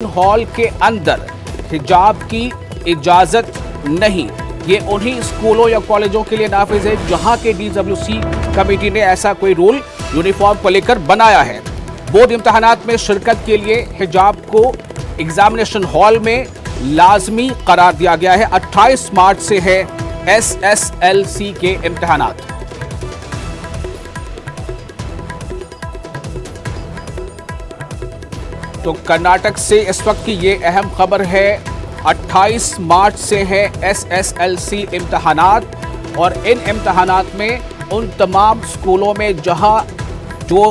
Hall के अंदर हिजाब की इजाजत नहीं। ये उन्हीं स्कूलों या कॉलेजों के लिए नाफिज है जहां के DWC कमेटी ने ऐसा कोई रूल यूनिफॉर्म को लेकर बनाया है। बोर्ड इम्तिहानात में शिरकत के लिए हिजाब को एग्जामिनेशन हॉल में लाजमी करार दिया गया है। 28 मार्च से है SSLC के इम्तिहानात। तो कर्नाटक से इस वक्त की ये अहम खबर है। 28 मार्च से है SSLC इम्तिहानात और इन इम्तिहानात में उन तमाम स्कूलों में जहां जो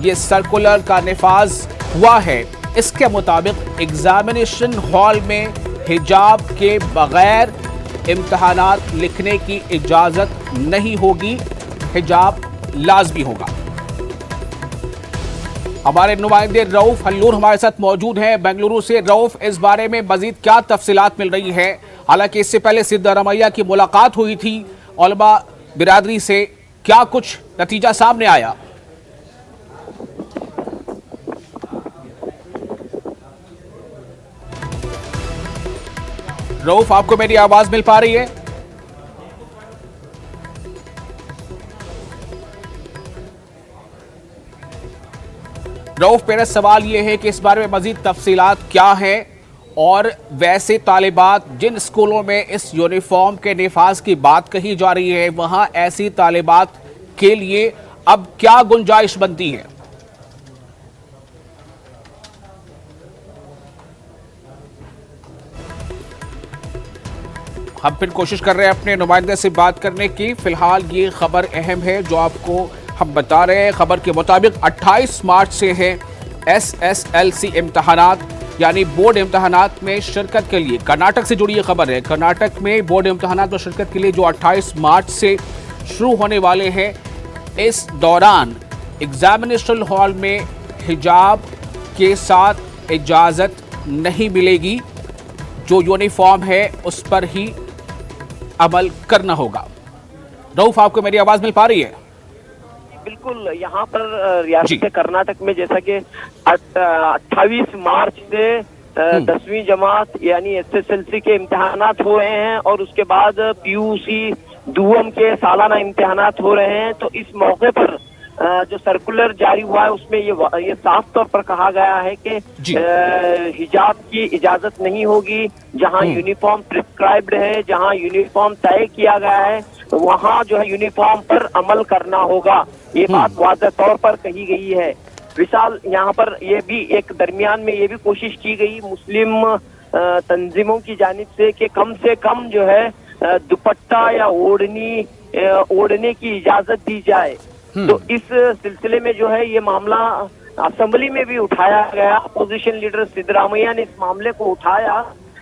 ये सर्कुलर का निफाज हुआ है इसके मुताबिक एग्जामिनेशन हॉल में हिजाब के बगैर इम्तिहानात लिखने की इजाज़त नहीं होगी, हिजाब लाजमी होगा। हमारे नुमाइंदे रऊफ हल्लूर हमारे साथ मौजूद हैं बेंगलुरु से। रऊफ, इस बारे में मजीद क्या तफसीलात मिल रही है? हालांकि इससे पहले सिद्धारमैया की मुलाकात हुई थी उलमा बिरादरी से, क्या कुछ नतीजा सामने आया? रऊफ, आपको मेरी आवाज मिल पा रही है? रऊफ, मेरा सवाल यह है कि इस बारे में मजीद तफसीलात क्या है और वैसे तालिबात जिन स्कूलों में इस यूनिफॉर्म के निफाज की बात कही जा रही है वहां ऐसी तालिबात के लिए अब क्या गुंजाइश बनती है? हम फिर कोशिश कर रहे हैं अपने नुमाइंदे से बात करने की। फिलहाल ये खबर अहम है जो आपको हम बता रहे हैं। खबर के मुताबिक 28 मार्च से है SSLC इम्तिहानात, यानी बोर्ड इम्तिहानात में शिरकत के लिए। कर्नाटक से जुड़ी ये खबर है। कर्नाटक में बोर्ड इम्तिहानात में शिरकत के लिए जो 28 मार्च से शुरू होने वाले हैं, इस दौरान एग्जामिनेशन हॉल में हिजाब के साथ इजाज़त नहीं मिलेगी। जो यूनिफॉर्म है उस पर ही अमल करना होगा। रऊफ, आपको मेरी आवाज मिल पा रही है? बिल्कुल, यहाँ पर रियासत कर्नाटक में जैसा कि 28 मार्च से 10वीं जमात यानी SSLC के इम्तिहानात हो रहे हैं और उसके बाद PUC दूम के सालाना इम्तिहानात हो रहे हैं। तो इस मौके पर जो सर्कुलर जारी हुआ है उसमें ये साफ तौर पर कहा गया है कि हिजाब की इजाजत नहीं होगी। जहां यूनिफॉर्म प्रिस्क्राइब्ड है, जहां यूनिफॉर्म तय किया गया है, वहां जो है यूनिफॉर्म पर अमल करना होगा। ये बात वाज़ेह तौर पर कही गई है। विशाल, यहाँ पर ये भी एक दरमियान में ये भी कोशिश की गई मुस्लिम तंजीमों की जानिब से कम जो है दुपट्टा या ओढ़ने की इजाजत दी जाए। तो इस सिलसिले में जो है ये मामला असेंबली में भी उठाया गया। अपोजिशन लीडर सिद्धरामैया ने इस मामले को उठाया,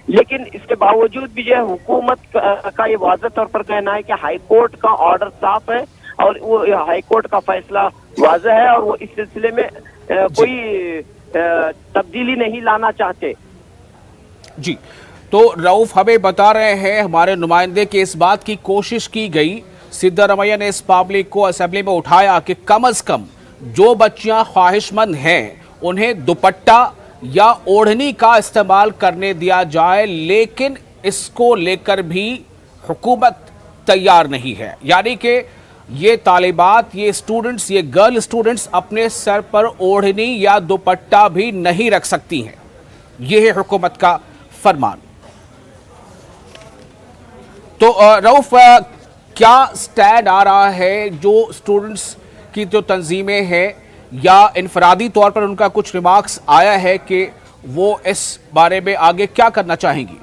लेकिन इसके बावजूद भी जो है हुकूमत का ये वाज़ेह तौर पर कहना है कि हाईकोर्ट का ऑर्डर साफ है और वो हाईकोर्ट का फैसला वाज़ेह है और वो इस सिलसिले में कोई तब्दीली नहीं लाना चाहते। जी, तो रऊफ हमें बता रहे हैं हमारे नुमाइंदे कि इस बात की कोशिश की गई, सिद्धारमैया ने इस मामले को असेंबली में उठाया कि कम से कम जो बच्चियां ख्वाहिशमंद हैं उन्हें दुपट्टा या ओढ़नी का इस्तेमाल करने दिया जाए, लेकिन इसको लेकर भी हुकूमत तैयार नहीं है। यानी कि ये तालिबात, ये स्टूडेंट्स, ये गर्ल स्टूडेंट्स अपने सर पर ओढ़नी या दुपट्टा भी नहीं रख सकती हैं। यह है हुकूमत का फरमान। तो रऊफ, क्या स्टैंड आ रहा है जो स्टूडेंट्स की जो तंजीमें हैं या इनफरादी तौर पर उनका कुछ रिमार्क्स आया है कि वो इस बारे में आगे क्या करना चाहेंगी?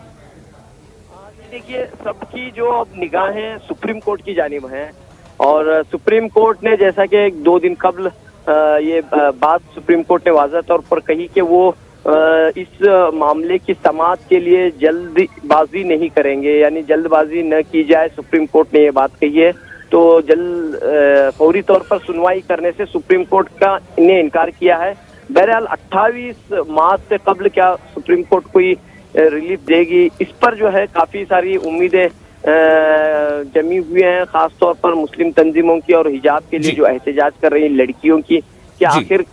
देखिए, सबकी जो अब निगाहें सुप्रीम कोर्ट की जानिब हैं और सुप्रीम कोर्ट ने जैसा कि 2 दिन कबल ये बात सुप्रीम कोर्ट ने वाज़ेह तौर पर कही कि वो इस मामले की समाअत के लिए जल्दबाजी नहीं करेंगे, यानी जल्दबाजी न की जाए। सुप्रीम कोर्ट ने ये बात कही है, तो फौरी तौर पर सुनवाई करने से सुप्रीम कोर्ट का ने इनकार किया है। बहरहाल 28 मार्च से कबल क्या सुप्रीम कोर्ट कोई रिलीफ देगी, इस पर जो है काफी सारी उम्मीदें जमी हुई हैं, खासतौर पर मुस्लिम तंजीमों की और हिजाब के लिए जो एहतजाज कर रही लड़कियों की, कि आखिर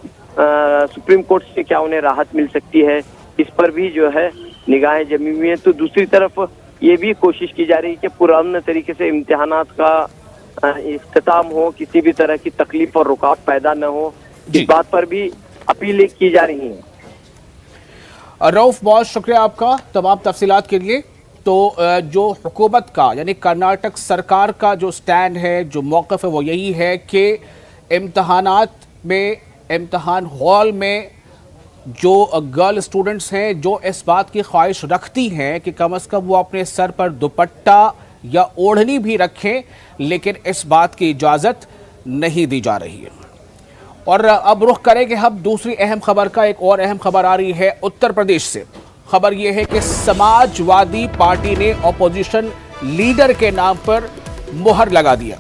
सुप्रीम कोर्ट से क्या उन्हें राहत मिल सकती है। इस पर भी जो है निगाहें जमी हुई है। तो दूसरी तरफ ये भी कोशिश की जा रही है कि पुराने तरीके से इम्तिहानात का इख्तिताम हो, किसी भी तरह की तकलीफ और रुकावट पैदा न हो, इस बात पर भी अपील की जा रही है। रऊफ, बहुत शुक्रिया आपका तमाम तफसीलात के लिए। तो जो हुकूमत का यानी कर्नाटक सरकार का जो स्टैंड है, जो मौक़िफ़ है, वो यही है कि इम्तहानात में, इम्तहान हॉल में जो गर्ल स्टूडेंट्स हैं जो इस बात की ख्वाहिश रखती हैं कि कम से कम वो अपने सर पर दुपट्टा या ओढ़नी भी रखें, लेकिन इस बात की इजाज़त नहीं दी जा रही है। और अब रुख करेंगे हम दूसरी अहम खबर का। एक और अहम खबर आ रही है उत्तर प्रदेश से। खबर यह है कि समाजवादी पार्टी ने अपोजिशन लीडर के नाम पर मुहर लगा दिया।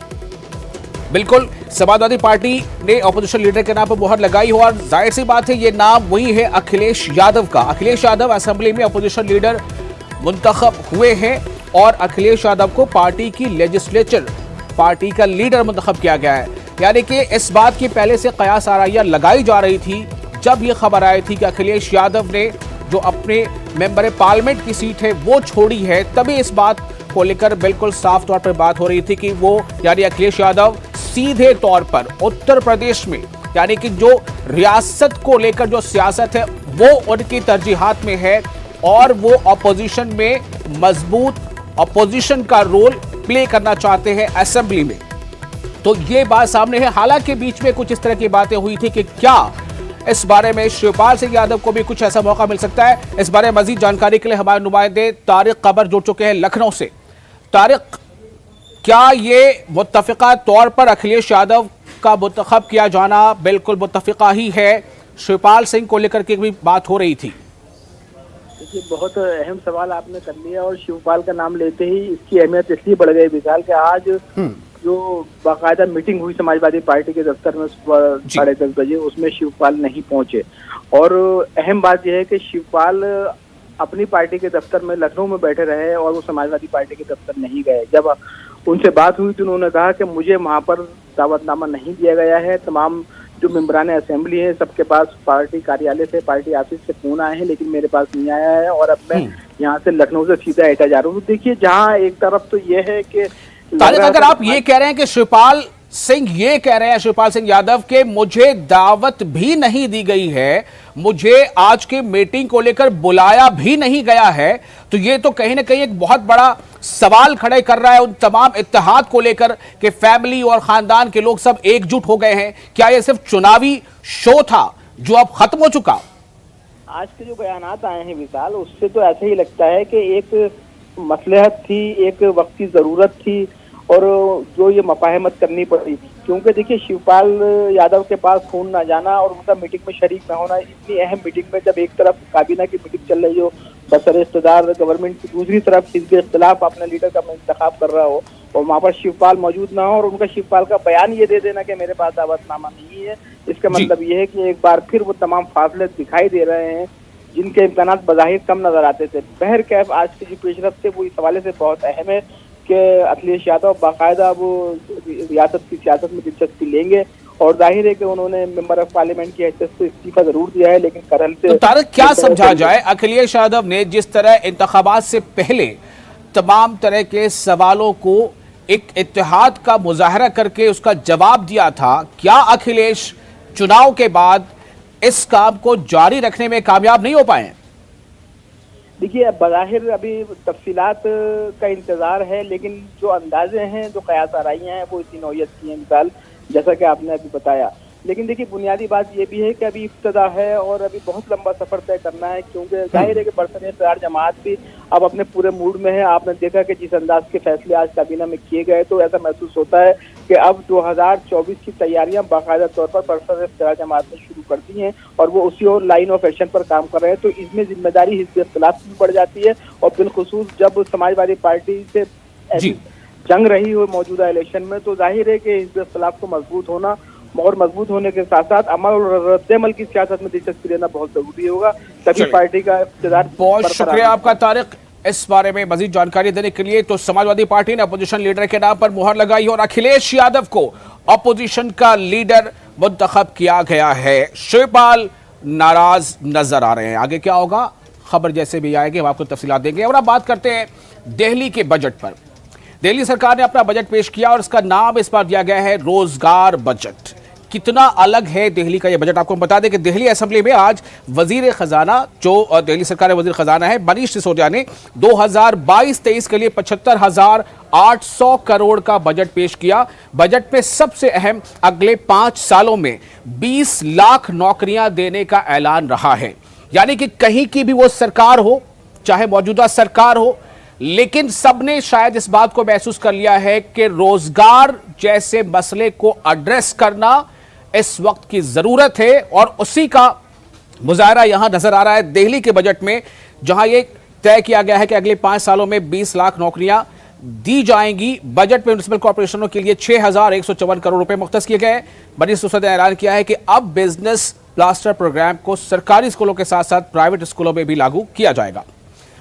बिल्कुल, समाजवादी पार्टी ने अपोजिशन लीडर के नाम पर मुहर लगाई हो, और जाहिर सी बात है ये नाम वही है अखिलेश यादव का। अखिलेश यादव असेंबली में अपोजिशन लीडर मुंतखब हुए हैं और अखिलेश यादव को पार्टी की लेजिस्लेचर, पार्टी का लीडर मुंतखब किया गया है। यानी कि इस बात की पहले से कयास आराइयां लगाई जा रही थी जब ये खबर आई थी कि अखिलेश यादव ने जो अपने मेंबर पार्लियामेंट की सीट है वो छोड़ी है, तभी इस बात को लेकर बिल्कुल साफ तौर पर बात हो रही थी कि वो यानी अखिलेश यादव सीधे तौर पर उत्तर प्रदेश में यानी कि जो रियासत को लेकर जो सियासत है वो उनकी तरजीहात में है और वो अपोजिशन में मजबूत अपोजिशन का रोल प्ले करना चाहते हैं असेंबली में। तो ये बात सामने है। हालांकि बीच में कुछ इस तरह की बातें हुई थी कि क्या इस बारे में शिवपाल सिंह यादव को भी कुछ ऐसा मौका मिल सकता है। इस बारे में मजीद जानकारी के लिए हमारे नुमाइंदे तारिक कबर जुड़ चुके हैं लखनऊ से। तारिक, क्या ये मुत्तफिका तौर पर अखिलेश यादव का मुंतखब किया जाना बिल्कुल मुत्तफिका ही है? शिवपाल सिंह को लेकर के भी बात हो रही थी। देखिए, बहुत अहम सवाल आपने कर लिया और शिवपाल का नाम लेते ही इसकी अहमियत इसलिए बढ़ गई विशाल कि आज जो बाकायदा मीटिंग हुई समाजवादी पार्टी के दफ्तर में सुबह 10:30 बजे, उसमें शिवपाल नहीं पहुंचे। और अहम बात यह है कि शिवपाल अपनी पार्टी के दफ्तर में लखनऊ में बैठे रहे और वो समाजवादी पार्टी के दफ्तर नहीं गए। जब उनसे बात हुई तो उन्होंने कहा कि मुझे वहां पर दावतनामा नहीं दिया गया है। तमाम जो मेंबरान असेंबली है सबके पास पार्टी कार्यालय से, पार्टी ऑफिस से फोन आए हैं, लेकिन मेरे पास नहीं आया है और अब मैं यहाँ से लखनऊ से सीधा एटा जा रहा हूँ। देखिए, जहाँ एक तरफ तो ये है कि तारिक, अगर आप ये कह रहे हैं कि शिवपाल सिंह ये कह रहे हैं, शिवपाल सिंह यादव, के मुझे दावत भी नहीं दी गई है, मुझे आज की मीटिंग को लेकर बुलाया भी नहीं गया है, तो ये तो कहीं ना कहीं एक बहुत बड़ा सवाल खड़े कर रहा है उन तमाम इत्तेहाद को लेकर कि फैमिली और खानदान के लोग सब एकजुट हो गए हैं। क्या ये सिर्फ चुनावी शो था जो अब खत्म हो चुका? आज के जो बयानात आए हैं विशाल, उससे तो ऐसा ही लगता है कि एक मसलहत थी, एक वक्त की जरूरत थी और जो ये मफाहमत करनी पड़ी। क्योंकि देखिए, शिवपाल यादव के पास फोन ना जाना और उनका मीटिंग में शरीक ना होना, इतनी अहम मीटिंग में जब एक तरफ काबीना की मीटिंग चल रही हो, बसर इक़्तिदार गवर्नमेंट की, दूसरी तरफ हिज़्ब इख्तिलाफ अपने लीडर का इंतखाब कर रहा हो और वहाँ पर शिवपाल मौजूद ना हो और उनका शिवपाल का बयान ये दे देना कि मेरे पास दावतनामा नहीं है, इसका मतलब ये है कि एक बार फिर वो तमाम फासले दिखाई दे रहे हैं जिनके इम्कानात बज़ाहिर कम नजर आते थे। बहरकैफ आज की जो पेशरफ्त है वो इस हवाले से बहुत अहम है कि अखिलेश यादव बाकायदा वो रियासत की सियासत में दिलचस्पी लेंगे और जाहिर है कि उन्होंने मेंबर ऑफ पार्लियामेंट की हैसियत से इस्तीफा जरूर दिया है, लेकिन करल से। तो तारिक, क्या समझा जाए? अखिलेश यादव ने जिस तरह इंतखाबात से पहले तमाम तरह के सवालों को एक इत्तेहाद का मुजाहरा करके उसका जवाब दिया था, क्या अखिलेश चुनाव के बाद इस काम को जारी रखने में कामयाब नहीं हो पाए? देखिए, बज़ाहिर अभी तफसीलात का इंतजार है, लेकिन जो अंदाजे हैं, जो कयास आराइयां हैं, वो इसी नौयत की हैं मिसाल, जैसा कि आपने अभी बताया। लेकिन देखिए, बुनियादी बात ये भी है कि अभी इब्तिदा है और अभी बहुत लंबा सफर तय करना है, क्योंकि जाहिर है कि बरसर इक़्तिदार जमात भी अब अपने पूरे मूड में है। आपने देखा कि जिस अंदाज के फैसले आज काबीना में किए गए, तो ऐसा महसूस होता है कि अब 2024 की तैयारियां बाकायदा तौर पर बरसर इक़्तिदार जमात ने शुरू कर दी हैं और वो उसी और लाइन ऑफ एक्शन पर काम कर रहे हैं। तो इसमें जिम्मेदारी हिज़्ब इख्तिलाफ की बढ़ जाती है और बिलखुसूस जब समाजवादी पार्टी से ऐसी जंग रही हो मौजूदा इलेक्शन में, तो जाहिर है कि हिज़्ब इख्तिलाफ को मजबूत होना और मजबूत होने के साथ साथ अमल और रद्द-ए-अमल की सियासत में दिलचस्पी लेना बहुत जरूरी होगा, तभी पार्टी का इक़्तिदार। बहुत शुक्रिया आपका तारिक इस बारे में मजीद जानकारी देने के लिए। तो समाजवादी पार्टी ने अपोजिशन लीडर के नाम पर मुहर लगाई और अखिलेश यादव को अपोजिशन का लीडर मुंतखब किया गया है। शिवपाल नाराज नजर आ रहे हैं। आगे क्या होगा खबर जैसे भी आएगी हम आपको तफसीलात देंगे। और अब बात करते हैं दिल्ली के बजट पर। दिल्ली सरकार ने अपना बजट पेश किया और इसका नाम इस बार दिया गया है रोजगार बजट। कितना अलग है दिल्ली का यह बजट, आपको बता दें कि दिल्ली असेंबली में आज वजीर खजाना, जो दिल्ली सरकार के वजीर खजाना है, मनीष सिसोदिया ने 2022-23 के लिए 75,800 करोड़ का बजट पेश किया। बजट में सबसे अहम अगले 5 सालों में 20 लाख नौकरियां देने का ऐलान रहा है। यानी कि कहीं की भी वो सरकार हो, चाहे मौजूदा सरकार हो, लेकिन सबने शायद इस बात को महसूस कर लिया है कि रोजगार जैसे मसले को एड्रेस करना इस वक्त की जरूरत है, और उसी का मुजाहरा यहां नजर आ रहा है दिल्ली के बजट में, जहां यह तय किया गया है कि अगले 5 सालों में 20 लाख नौकरियां दी जाएंगी। बजट में म्युनिसिपल कॉर्पोरेशनों के लिए 6,154 करोड़ रुपए मुख्तस किए गए। मनीष सिसोदिया ने ऐलान किया है कि अब बिजनेस प्लास्टर प्रोग्राम को सरकारी स्कूलों के साथ साथ प्राइवेट स्कूलों में भी लागू किया जाएगा।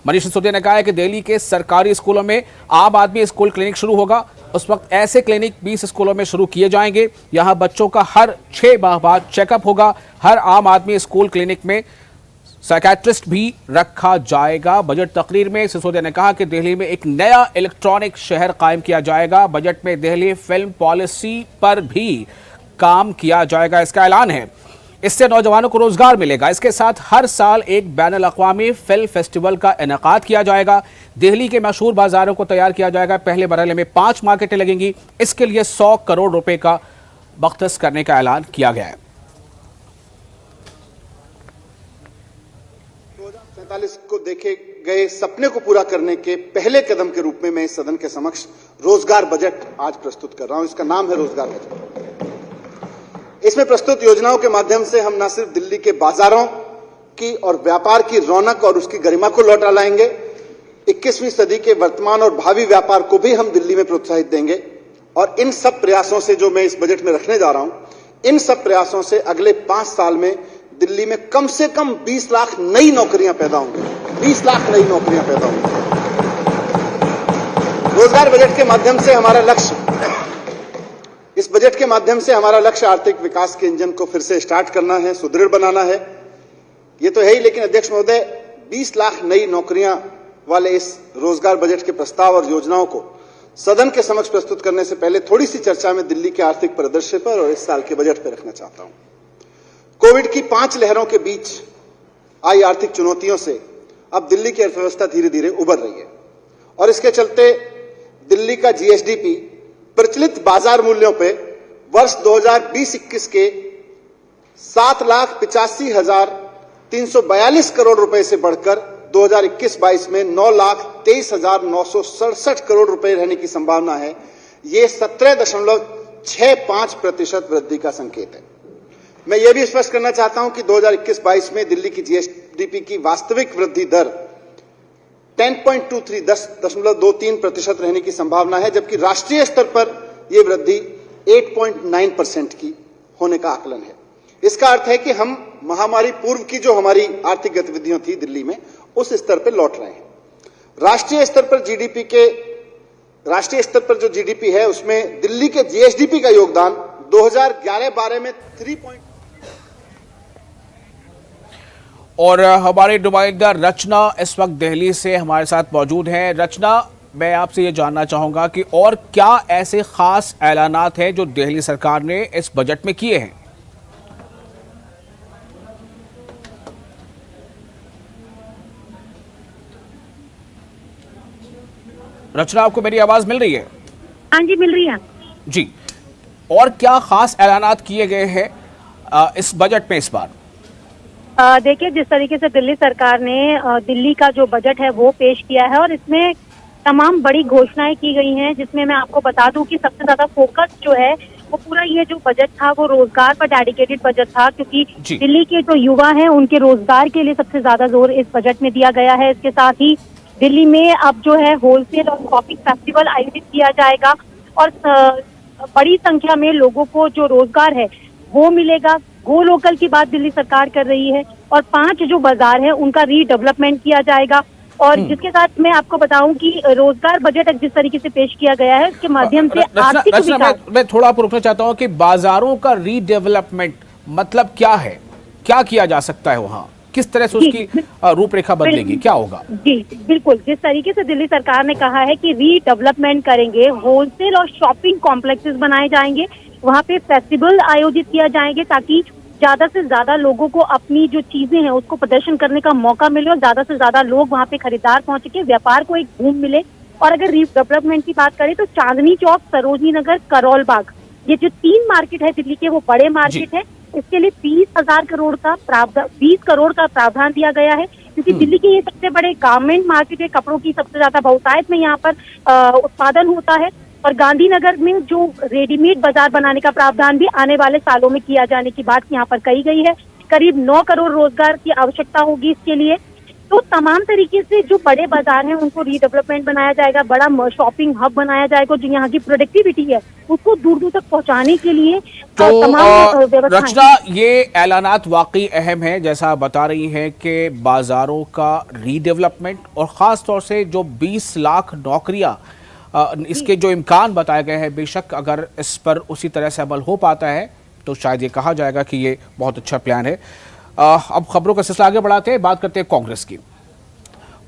मनीष सिसोदिया ने कहा है कि दिल्ली के सरकारी स्कूलों में आम आदमी स्कूल क्लिनिक शुरू होगा। उस वक्त ऐसे क्लिनिक 20 स्कूलों में शुरू किए जाएंगे। यहां बच्चों का हर 6 माह बाद चेकअप होगा। हर आम आदमी स्कूल क्लिनिक में साइकियाट्रिस्ट भी रखा जाएगा। बजट तकरीर में सिसोदिया ने कहा कि दिल्ली में एक नया इलेक्ट्रॉनिक शहर कायम किया जाएगा। बजट में दिल्ली फिल्म पॉलिसी पर भी काम किया जाएगा, इसका ऐलान है। इससे नौजवानों को रोजगार मिलेगा। इसके साथ हर साल एक बैनुल अक़वामी फिल्म फेस्टिवल का इनेकाद किया जाएगा। दिल्ली के मशहूर बाजारों को तैयार किया जाएगा। पहले मरहले में 5 मार्केटें लगेंगी। इसके लिए 100 करोड़ रुपए का बख्तस करने का ऐलान किया गया है। 2047 को देखे गए सपने को पूरा करने के पहले कदम के रूप में मैं इस सदन के समक्ष रोजगार बजट आज प्रस्तुत कर रहा हूं। इसका नाम है रोजगार बजट। इसमें प्रस्तुत योजनाओं के माध्यम से हम न सिर्फ दिल्ली के बाजारों की और व्यापार की रौनक और उसकी गरिमा को लौटा लाएंगे, 21वीं सदी के वर्तमान और भावी व्यापार को भी हम दिल्ली में प्रोत्साहित देंगे। और इन सब प्रयासों से, जो मैं इस बजट में रखने जा रहा हूं, इन सब प्रयासों से अगले 5 साल में दिल्ली में कम से कम 20 लाख नई नौकरियां पैदा होंगी। 20 लाख नई नौकरियां पैदा होंगी। रोजगार बजट के माध्यम से हमारा लक्ष्य, इस बजट के माध्यम से हमारा लक्ष्य आर्थिक विकास के इंजन को फिर से स्टार्ट करना है, सुदृढ़ बनाना है। ये तो है ही, लेकिन अध्यक्ष महोदय, 20 लाख नई नौकरियां वाले इस रोजगार बजट के प्रस्ताव और योजनाओं को सदन के समक्ष प्रस्तुत करने से पहले थोड़ी सी चर्चा में दिल्ली के आर्थिक परिदृश्य पर और इस साल के बजट पर रखना चाहता हूं। कोविड की 5 लहरों के बीच आई आर्थिक चुनौतियों से अब दिल्ली की अर्थव्यवस्था धीरे धीरे उभर रही है, और इसके चलते दिल्ली का जीएसडीपी प्रचलित बाजार मूल्यों पे वर्ष 2020-21 के 7,85,342 करोड़ रुपए से बढ़कर 2021-22 में 9,23,967 करोड़ रुपए रहने की संभावना है। ये 17.65% वृद्धि का संकेत है। मैं यह भी स्पष्ट करना चाहता हूं कि 2021-22 में दिल्ली की जीएसडीपी की वास्तविक वृद्धि दर 10.23% रहने की संभावना है, जबकि राष्ट्रीय स्तर पर यह वृद्धि 8.9% की होने का आकलन है। इसका अर्थ है कि हम महामारी पूर्व की जो हमारी आर्थिक गतिविधियां थी दिल्ली में, उस स्तर पर लौट रहे हैं। राष्ट्रीय स्तर पर जो जीडीपी है, उसमें दिल्ली के जीएसडीपी का योगदान 2011-12 में 3. और हमारे नुमाइंदा रचना इस वक्त दिल्ली से हमारे साथ मौजूद हैं। रचना, मैं आपसे ये जानना चाहूंगा कि और क्या ऐसे खास ऐलानात हैं जो दिल्ली सरकार ने इस बजट में किए हैं? रचना, आपको मेरी आवाज मिल रही है? हाँ जी, मिल रही है जी। और क्या खास ऐलानात किए गए हैं इस बजट में इस बार? देखिए, जिस तरीके से दिल्ली सरकार ने दिल्ली का जो बजट है वो पेश किया है, और इसमें तमाम बड़ी घोषणाएं की गई हैं, जिसमें मैं आपको बता दूं कि सबसे ज्यादा फोकस जो है वो पूरा ये जो बजट था वो रोजगार पर डेडिकेटेड बजट था, क्योंकि दिल्ली के जो युवा हैं उनके रोजगार के लिए सबसे ज्यादा जोर इस बजट में दिया गया है। इसके साथ ही दिल्ली में अब जो है होलसेल और शॉपिंग फेस्टिवल आयोजित किया जाएगा, और बड़ी संख्या में लोगों को जो रोजगार है वो मिलेगा। गो लोकल की बात दिल्ली सरकार कर रही है, और 5 जो बाजार है उनका रीडेवलपमेंट किया जाएगा। और जिसके साथ मैं आपको बताऊं कि रोजगार बजट जिस तरीके से पेश किया गया है उसके माध्यम से आर्थिक विकास। मैं थोड़ा पूछना चाहता हूं कि बाजारों का रीडेवलपमेंट मतलब क्या है, क्या किया जा सकता है वहां? किस तरह से जी, उसकी रूपरेखा बदलेगी, क्या होगा? जी बिल्कुल, जिस तरीके से दिल्ली सरकार ने कहा है कि रीडेवलपमेंट करेंगे, होलसेल और शॉपिंग कॉम्प्लेक्सेस बनाए जाएंगे, वहाँ पे फेस्टिवल आयोजित किया जाएंगे ताकि ज्यादा से ज्यादा लोगों को अपनी जो चीजें हैं उसको प्रदर्शन करने का मौका मिले और ज्यादा से ज्यादा लोग वहाँ पे खरीदार पहुंच के व्यापार को एक बूम मिले। और अगर रीडेवलपमेंट की बात करें तो चांदनी चौक, सरोजनी नगर, करोल बाग, ये जो 3 मार्केट है दिल्ली के, वो बड़े मार्केट है। इसके लिए 20 करोड़ का प्रावधान दिया गया है, क्योंकि दिल्ली के ये सबसे बड़े गारमेंट मार्केट है, कपड़ों की सबसे ज्यादा बहुतायत में यहाँ पर उत्पादन होता है। और गांधीनगर में जो रेडीमेड बाजार बनाने का प्रावधान भी आने वाले सालों में किया जाने की बात यहाँ पर कही गई है। करीब 9 करोड़ रोजगार की आवश्यकता होगी इसके लिए। तो तमाम तरीके से जो बड़े बाजार हैं उनको रीडेवलपमेंट बनाया जाएगा, बड़ा शॉपिंग हब बनाया जाएगा, जो यहाँ की प्रोडक्टिविटी है उसको दूर दूर तक पहुँचाने के लिए तो तमाम व्यवस्थाएं। रचना, ये ऐलानात वाकई अहम है, जैसा आप बता रही हैं कि बाजारों का रीडेवलपमेंट और ख़ास तौर से जो 20 लाख नौकरियां इसके जो इम्कान बताए गए हैं, बेशक अगर इस पर उसी तरह से अमल हो पाता है तो शायद ये कहा जाएगा कि ये बहुत अच्छा प्लान है। अब खबरों का सिलसिला आगे बढ़ाते हैं, बात करते हैं कांग्रेस की।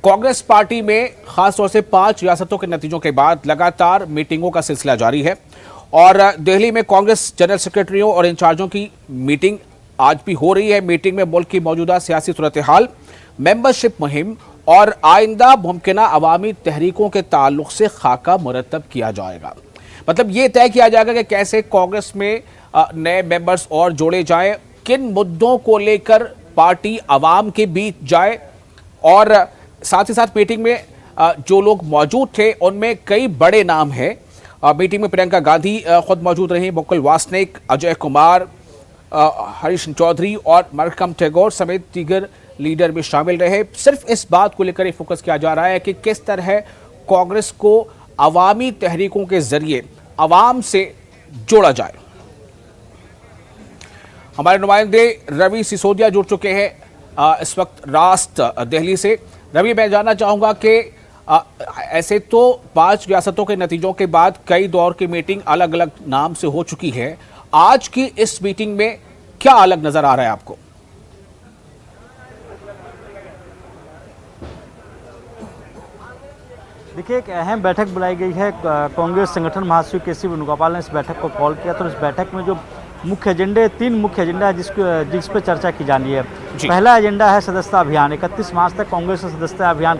कांग्रेस पार्टी में खासतौर से 5 रियासतों के नतीजों के बाद लगातार मीटिंगों का सिलसिला जारी है और दिल्ली में कांग्रेस जनरल सेक्रेटरियों और इंचार्जों की मीटिंग आज भी हो रही है। मीटिंग में मुल्क की मौजूदा सियासी सूरत हाल, मेंबरशिप मुहिम और आइंदा मुमकिना अवामी तहरीकों के ताल्लुक से खाका मुरतब किया जाएगा। मतलब ये तय किया जाएगा कि कैसे कांग्रेस में नए मेंबर्स और जोड़े जाएं, किन मुद्दों को लेकर पार्टी अवाम के बीच जाए। और साथ ही साथ मीटिंग में जो लोग मौजूद थे उनमें कई बड़े नाम हैं। मीटिंग में प्रियंका गांधी खुद मौजूद रही, मुकुल वासनिक, अजय कुमार, हरीश चौधरी और मरकम टैगोर समेत दीगर लीडर भी शामिल रहे। सिर्फ इस बात को लेकर फोकस किया जा रहा है कि किस तरह कांग्रेस को अवामी तहरीकों के जरिए अवाम से जोड़ा जाए। हमारे नुमाइंदे रवि सिसोदिया जुड़ चुके हैं इस वक्त रास्त दिल्ली से। रवि, मैं जानना चाहूंगा कि ऐसे तो 5 रियासतों के नतीजों के बाद कई दौर की मीटिंग अलग अलग नाम से हो चुकी है, आज की इस मीटिंग में क्या अलग नजर आ रहा है आपको? देखिए, एक अहम बैठक बुलाई गई है। कांग्रेस संगठन महासचिव के सी वेणुगोपाल ने इस बैठक को कॉल किया। तो इस बैठक में जो मुख्य एजेंडे, 3 मुख्य एजेंडा है जिस पर चर्चा की जानी है। पहला एजेंडा है सदस्यता अभियान। 31 मार्च तक कांग्रेस का सदस्यता अभियान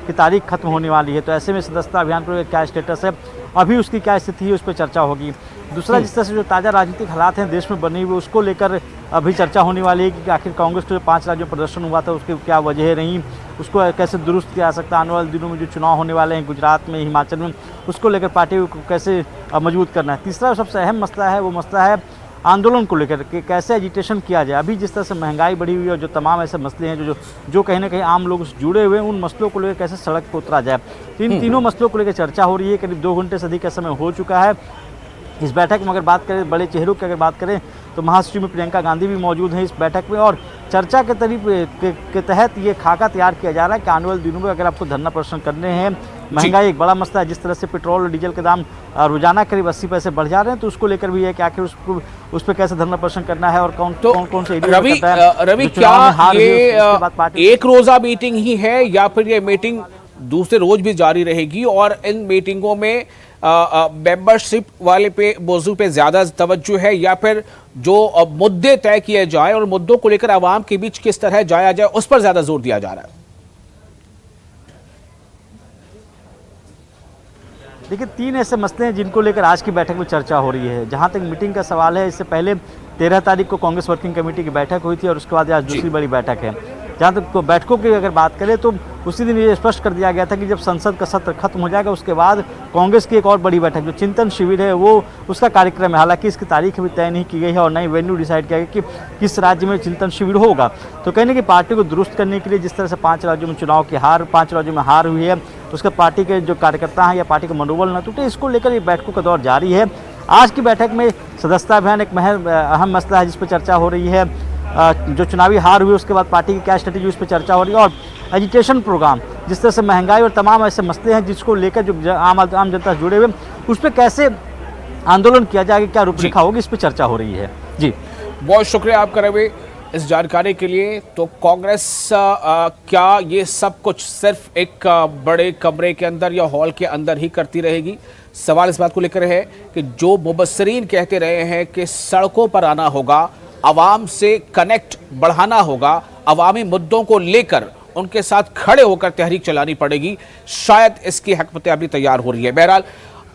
की तारीख खत्म होने वाली है, तो ऐसे में सदस्यता अभियान पर क्या स्टेटस है, अभी उसकी क्या स्थिति है, उस पर चर्चा होगी। दूसरा, जिस तरह से जो ताज़ा राजनीतिक हालात हैं देश में बने हुए, उसको लेकर अभी चर्चा होने वाली है कि आखिर कांग्रेस को जो 5 राज्यों में प्रदर्शन हुआ था उसकी क्या वजह रही, उसको कैसे दुरुस्त किया जा सकता है। आने वाले दिनों में जो चुनाव होने वाले हैं गुजरात में, हिमाचल में, उसको लेकर पार्टी को कैसे मजबूत करना है। तीसरा सबसे अहम मसला है, वो मसला है आंदोलन को लेकर के कैसे एजिटेशन किया जाए। अभी जिस तरह से महंगाई बढ़ी हुई है और जो तमाम ऐसे मसले हैं जो कहीं ना कहीं आम लोग से जुड़े हुए हैं, उन मसलों को लेकर कैसे सड़क पर उतरा जाए। इन तीनों मसलों को लेकर चर्चा हो रही है। करीब 2 घंटे से अधिक का समय हो चुका है इस बैठक में। अगर बात करें बड़े चेहरों की, अगर बात करें तो महासचिव में प्रियंका गांधी भी मौजूद हैं इस बैठक में। और चर्चा के के तहत ये खाका तैयार किया जा रहा है कि आने वाले दिनों में अगर आपको धरना प्रदर्शन करने हैं, महंगाई एक बड़ा मसला है, जिस तरह से पेट्रोल और डीजल के दाम रोजाना करीब 80 पैसे बढ़ जा रहे हैं, तो उसको लेकर भी है कि आखिर उस पर कैसे धरना प्रदर्शन करना है और कौन से रवि, क्या ये एक रोजा मीटिंग ही है या फिर ये मीटिंग दूसरे रोज भी जारी रहेगी? और इन मीटिंगों में मेंबरशिप वाले मौजू पे ज्यादा तवज्जो है या फिर जो मुद्दे तय किए जाए और मुद्दों को लेकर आवाम के बीच किस तरह जाया जाए उस पर ज्यादा जोर दिया जा रहा है? देखिए, 3 ऐसे मसले हैं जिनको लेकर आज की बैठक में चर्चा हो रही है। जहां तक मीटिंग का सवाल है, इससे पहले 13 तारीख को कांग्रेस वर्किंग कमेटी की बैठक हुई थी और उसके बाद आज दूसरी बड़ी बैठक है। जहाँ तक बैठकों की अगर बात करें तो उसी दिन ये स्पष्ट कर दिया गया था कि जब संसद का सत्र खत्म हो जाएगा उसके बाद कांग्रेस की एक और बड़ी बैठक जो चिंतन शिविर है वो उसका कार्यक्रम है। हालांकि इसकी तारीख अभी तय नहीं की गई है और नई वेन्यू डिसाइड किया गया कि किस राज्य में चिंतन शिविर होगा। तो कहने की पार्टी को दुरुस्त करने के लिए जिस तरह से 5 राज्यों में चुनाव की हार, 5 राज्यों में हार हुई है, उसके पार्टी के जो कार्यकर्ता हैं या पार्टी का मनोबल न टूटे, इसको लेकर ये बैठकों का दौर जारी है। आज की बैठक में सदस्यता अभियान एक अहम मसला है जिस पर चर्चा हो रही है। जो चुनावी हार हुई उसके बाद पार्टी की क्या स्ट्रेटेजी उस पर चर्चा हो रही है। और एजुकेशन प्रोग्राम, जिस तरह से महंगाई और तमाम ऐसे मसले हैं जिसको लेकर जो आम जनता से जुड़े हुए, उस पर कैसे आंदोलन किया जाएगा, क्या रूपरेखा होगी, इस पर चर्चा हो रही है। जी, बहुत शुक्रिया आपका रवि। इस जानकारी के लिए। तो कांग्रेस क्या ये सब कुछ सिर्फ एक बड़े कमरे के अंदर या हॉल के अंदर ही करती रहेगी? सवाल इस बात को लेकर है कि जो मुबस्सिरीन कहते रहे हैं कि सड़कों पर आना होगा, आवाम से कनेक्ट बढ़ाना होगा, अवामी मुद्दों को लेकर उनके साथ खड़े होकर तहरीक चलानी पड़ेगी, शायद इसकी हकमतें अभी तैयार हो रही है। बहरहाल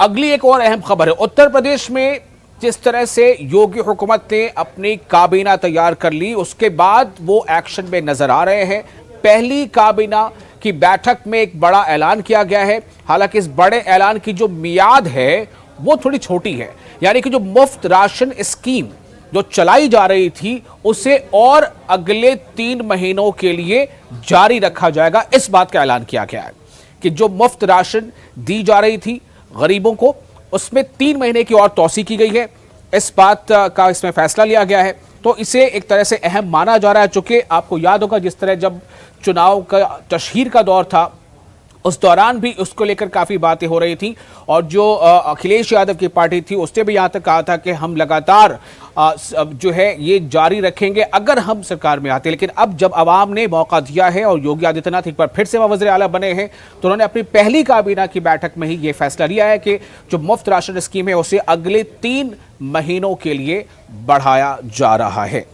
अगली एक और अहम खबर है, उत्तर प्रदेश में जिस तरह से योगी हुकूमत ने अपनी काबीना तैयार कर ली, उसके बाद वो एक्शन में नजर आ रहे हैं। पहली काबीना की बैठक में एक बड़ा ऐलान किया गया है। हालांकि इस बड़े ऐलान की जो मियाद है वो थोड़ी छोटी है, यानी कि जो मुफ्त राशन स्कीम जो चलाई जा रही थी उसे और अगले 3 महीनों के लिए जारी रखा जाएगा। इस बात का ऐलान किया गया है कि जो मुफ्त राशन दी जा रही थी गरीबों को, उसमें 3 महीने की और तौसी की गई है। इस बात का इसमें फैसला लिया गया है। तो इसे एक तरह से अहम माना जा रहा है, चूंकि आपको याद होगा जिस तरह जब चुनाव का तशहीर का दौर था उस दौरान भी उसको लेकर काफ़ी बातें हो रही थी, और जो अखिलेश यादव की पार्टी थी उसने भी यहाँ तक कहा था कि हम लगातार जो है ये जारी रखेंगे अगर हम सरकार में आते। लेकिन अब जब आवाम ने मौका दिया है और योगी आदित्यनाथ एक बार फिर से वज़ीर आला बने हैं, तो उन्होंने अपनी पहली काबीना की बैठक में ही ये फैसला लिया है कि जो मुफ्त राशन स्कीम है उसे अगले 3 महीनों के लिए बढ़ाया जा रहा है।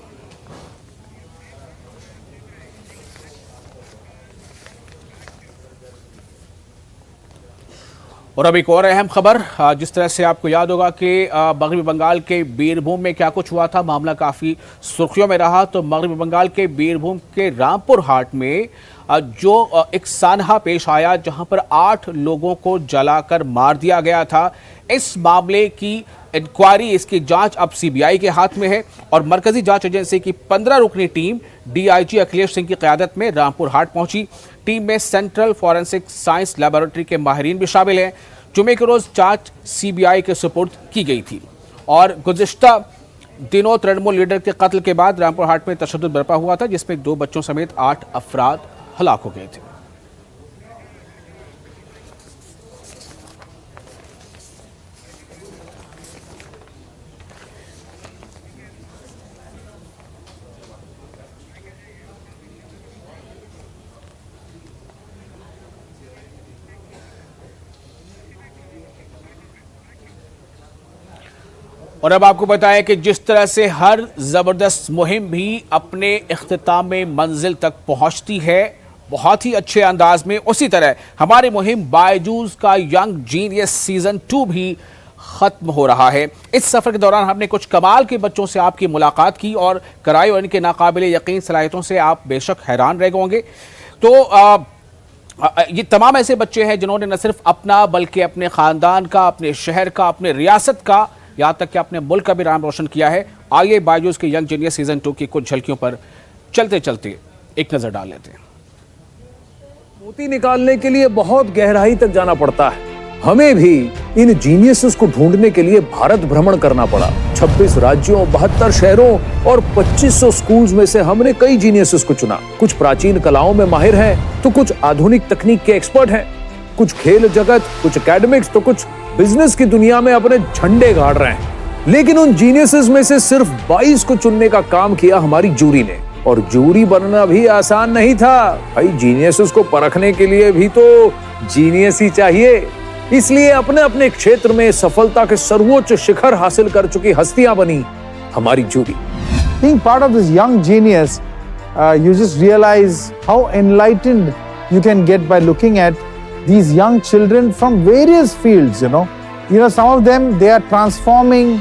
और अब एक और अहम खबर, जिस तरह से आपको याद होगा कि मगरबी बंगाल के बीरभूम में क्या कुछ हुआ था, मामला काफ़ी सुर्खियों में रहा। तो मगरबी बंगाल के बीरभूम के रामपुर हाट में जो एक सानहा पेश आया जहां पर 8 लोगों को जलाकर मार दिया गया था, इस मामले की इंक्वायरी, इसकी जांच अब सीबीआई के हाथ में है। और मरकजी जांच एजेंसी की 15 रुकनी टीम डीआईजी अखिलेश सिंह की क़यादत में रामपुर हाट पहुंची। टीम में सेंट्रल फॉरेंसिक साइंस लैबोरेटरी के माहिरीन भी शामिल हैं। जुमे के रोज जांच सीबीआई के सुपुर्द की गई थी। और गुज़िश्ता दिनों तृणमूल लीडर के कत्ल के बाद रामपुर हाट में तशद्दुद बरपा हुआ था, जिसमें 2 बच्चों समेत 8 अफराद हलाक हो गए थे। और अब आपको बताएं कि जिस तरह से हर ज़बरदस्त मुहिम भी अपने इख्तिताम में मंजिल तक पहुंचती है बहुत ही अच्छे अंदाज में, उसी तरह हमारी मुहिम बायजूस का यंग जीनियस सीज़न 2 भी ख़त्म हो रहा है। इस सफ़र के दौरान हमने कुछ कमाल के बच्चों से आपकी मुलाकात की और कराई, और इनके नाकाबिले यकीन सलाहियतों से आप बेशक हैरान रह होंगे। तो ये तमाम ऐसे बच्चे हैं जिन्होंने न सिर्फ अपना बल्कि अपने ख़ानदान का, अपने शहर का, अपने रियासत का, यहाँ तक कि अपने मुल्क का भी नाम रोशन किया है। आइए बायजूस के यंग जीनियस सीज़न 2 की कुछ झलकियों पर चलते चलते एक नज़र डाल लेते हैं। मोती निकालने के लिए बहुत गहराई तक जाना पड़ता है। हमें भी इन जीनियसेस को ढूंढने के लिए भारत भ्रमण करना पड़ा। 26 राज्यों, 72 शहरों और 2500 स्कूल्स में से हमने कई जीनियसेस को चुना। कुछ प्राचीन कलाओं में माहिर हैं, तो कुछ आधुनिक तकनीक के एक्सपर्ट हैं, कुछ खेल जगत, कुछ एकेडमिक्स, तो कुछ बिजनेस की दुनिया में अपने झंडे गाड़ रहे हैं। लेकिन उन जीनियसेस में से सिर्फ 22 को चुनने का काम किया हमारी जूरी ने, और जूरी बनना भी आसान नहीं था। भाई जीनियसेस को परखने के लिए भी तो जीनियस ही चाहिए। इसलिए अपने अपने क्षेत्र में सफलता के सर्वोच्च शिखर हासिल कर चुकी हस्तियां बनी हमारी jury. Being part of this young genius, you just realize how enlightened you can get by looking at these young children from various fields. Some of them, they are transforming,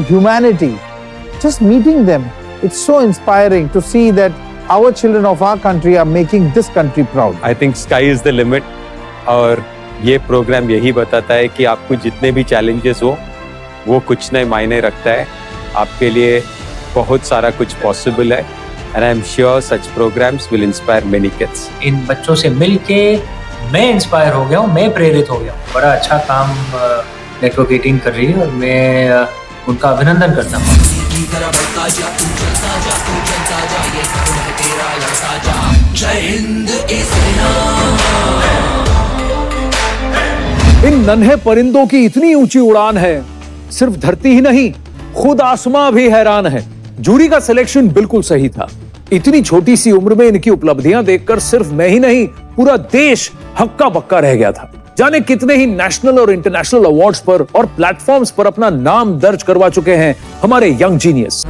humanity. Just meeting them, it's so inspiring to see that our children of our country are making this country proud. I think sky is the limit, और ये programme यही बताता है कि आपको जितने भी challenges हो वो कुछ नए मायने रखता है। आपके लिए बहुत सारा कुछ पॉसिबल है, and I'm sure such programs will inspire many kids. इन बच्चों से मिलके मैं इंस्पायर हो गया हूँ, मैं प्रेरित हो गया हूँ। बड़ा अच्छा काम नेटवर्क 18 कर रही है और मैं उनका अभिनंदन करता हूँ। इन नन्हे परिंदों की इतनी ऊंची उड़ान है, सिर्फ धरती ही नहीं खुद आसमां भी हैरान है। जूरी का सिलेक्शन बिल्कुल सही था। इतनी छोटी सी उम्र में इनकी उपलब्धियां देखकर सिर्फ मैं ही नहीं, पूरा देश हक्का बक्का रह गया था। जाने कितने ही नेशनल और इंटरनेशनल अवार्ड्स पर और प्लेटफॉर्म्स पर अपना नाम दर्ज करवा चुके हैं हमारे यंग जीनियस।